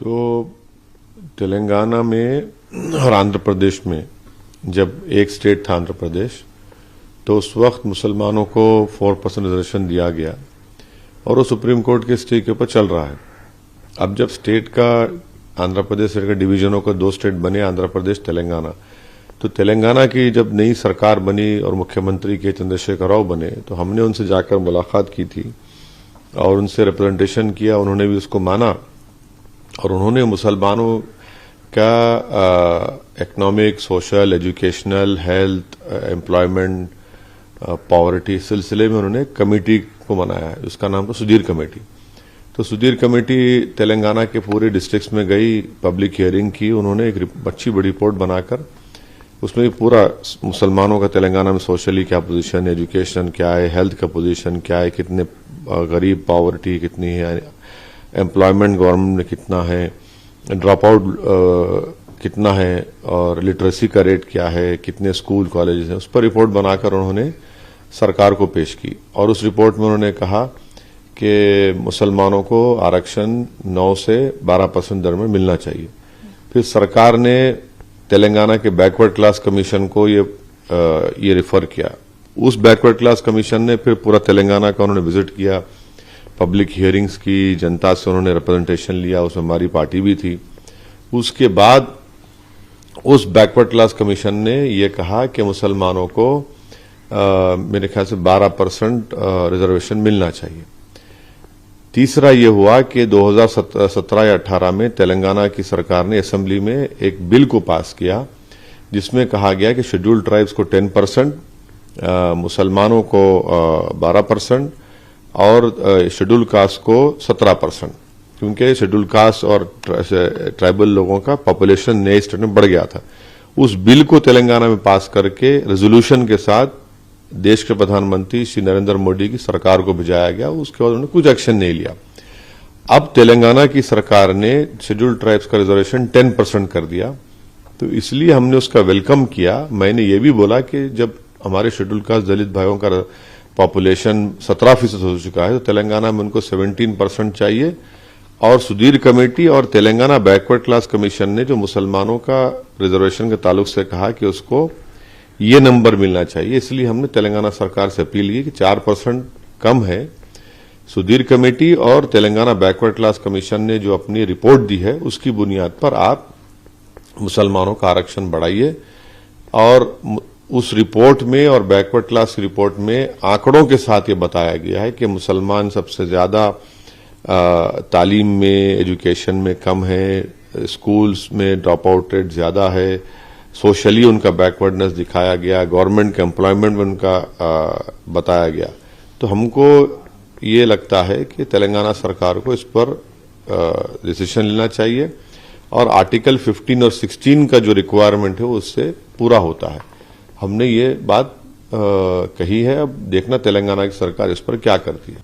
तो तेलंगाना में और आंध्र प्रदेश में जब एक स्टेट था आंध्र प्रदेश, तो उस वक्त मुसलमानों को 4% रिजर्वेशन दिया गया और वो सुप्रीम कोर्ट के स्टे के ऊपर चल रहा है। अब जब स्टेट का आंध्र प्रदेश स्टेट का डिवीजनों का 2 स्टेट बने, आंध्र प्रदेश तेलंगाना, तो तेलंगाना की जब नई सरकार बनी और मुख्यमंत्री के चंद्रशेखर राव बने, तो हमने उनसे जाकर मुलाकात की थी और उनसे रिप्रेजेंटेशन किया। उन्होंने भी उसको माना और उन्होंने मुसलमानों का economic, social, educational, health, employment, poverty सिलसिले में उन्होंने कमेटी को बनाया है। उसका नाम था सुधीर कमेटी। तो सुधीर कमेटी तेलंगाना के पूरे डिस्ट्रिक्ट्स में गई, पब्लिक हियरिंग की। उन्होंने एक अच्छी बड़ी रिपोर्ट बनाकर उसमें पूरा मुसलमानों का तेलंगाना में सोशली क्या पोजीशन है, एजुकेशन क्या है, हेल्थ का पोजीशन क्या है, कितने गरीब, पॉवर्टी कितनी है, एम्प्लॉयमेंट गवर्नमेंट में कितना है, ड्रॉप आउट कितना है और लिटरेसी का रेट क्या है, कितने स्कूल कॉलेजेस हैं, उस पर रिपोर्ट बनाकर उन्होंने सरकार को पेश की। और उस रिपोर्ट में उन्होंने कहा कि मुसलमानों को आरक्षण 9 से 12% दर में मिलना चाहिए। फिर सरकार ने तेलंगाना के बैकवर्ड क्लास कमीशन को ये रिफर किया। उस बैकवर्ड क्लास कमीशन ने फिर पूरा तेलंगाना का उन्होंने विजिट किया, पब्लिक हियरिंग्स की, जनता से उन्होंने रिप्रेजेंटेशन लिया, उसमें हमारी पार्टी भी थी। उसके बाद उस बैकवर्ड क्लास कमीशन ने यह कहा कि मुसलमानों को मेरे ख्याल से 12% रिजर्वेशन मिलना चाहिए। तीसरा ये हुआ कि 2017 या 18 में तेलंगाना की सरकार ने असेंबली में एक बिल को पास किया जिसमें कहा गया कि शेड्यूल्ड ट्राइब्स को 10%, मुसलमानों को 12% और शेड्यूल कास्ट को 17%, क्योंकि शेड्यूल कास्ट और ट्राइबल लोगों का पॉपुलेशन नए स्टेट में बढ़ गया था। उस बिल को तेलंगाना में पास करके रेजोल्यूशन के साथ देश के प्रधानमंत्री श्री नरेंद्र मोदी की सरकार को भिजाया गया। उसके बाद उन्होंने कुछ एक्शन नहीं लिया। अब तेलंगाना की सरकार ने शेड्यूल्ड ट्राइब्स का रिजर्वेशन 10% कर दिया, तो इसलिए हमने उसका वेलकम किया। मैंने ये भी बोला कि जब हमारे शेड्यूल्ड कास्ट दलित भाइयों का पॉपुलेशन 17% हो चुका है, तो तेलंगाना में उनको 17% चाहिए। और सुधीर कमेटी और तेलंगाना बैकवर्ड क्लास कमीशन ने जो मुसलमानों का रिजर्वेशन के ताल्लुक से कहा कि उसको ये नंबर मिलना चाहिए, इसलिए हमने तेलंगाना सरकार से अपील की कि 4% कम है। सुधीर कमेटी और तेलंगाना बैकवर्ड क्लास कमीशन ने जो अपनी रिपोर्ट दी है, उसकी बुनियाद पर आप मुसलमानों का आरक्षण बढ़ाइए। और उस रिपोर्ट में और बैकवर्ड क्लास रिपोर्ट में आंकड़ों के साथ ये बताया गया है कि मुसलमान सबसे ज्यादा तालीम में, एजुकेशन में कम है, स्कूल्स में ड्रॉप आउट रेट ज्यादा है, सोशली उनका बैकवर्डनेस दिखाया गया, गवर्नमेंट के एम्प्लॉयमेंट में उनका बताया गया। तो हमको ये लगता है कि तेलंगाना सरकार को इस पर डिसीजन लेना चाहिए और आर्टिकल 15 और 16 का जो रिक्वायरमेंट है उससे पूरा होता है। हमने ये बात कही है। अब देखना तेलंगाना की सरकार इस पर क्या करती है।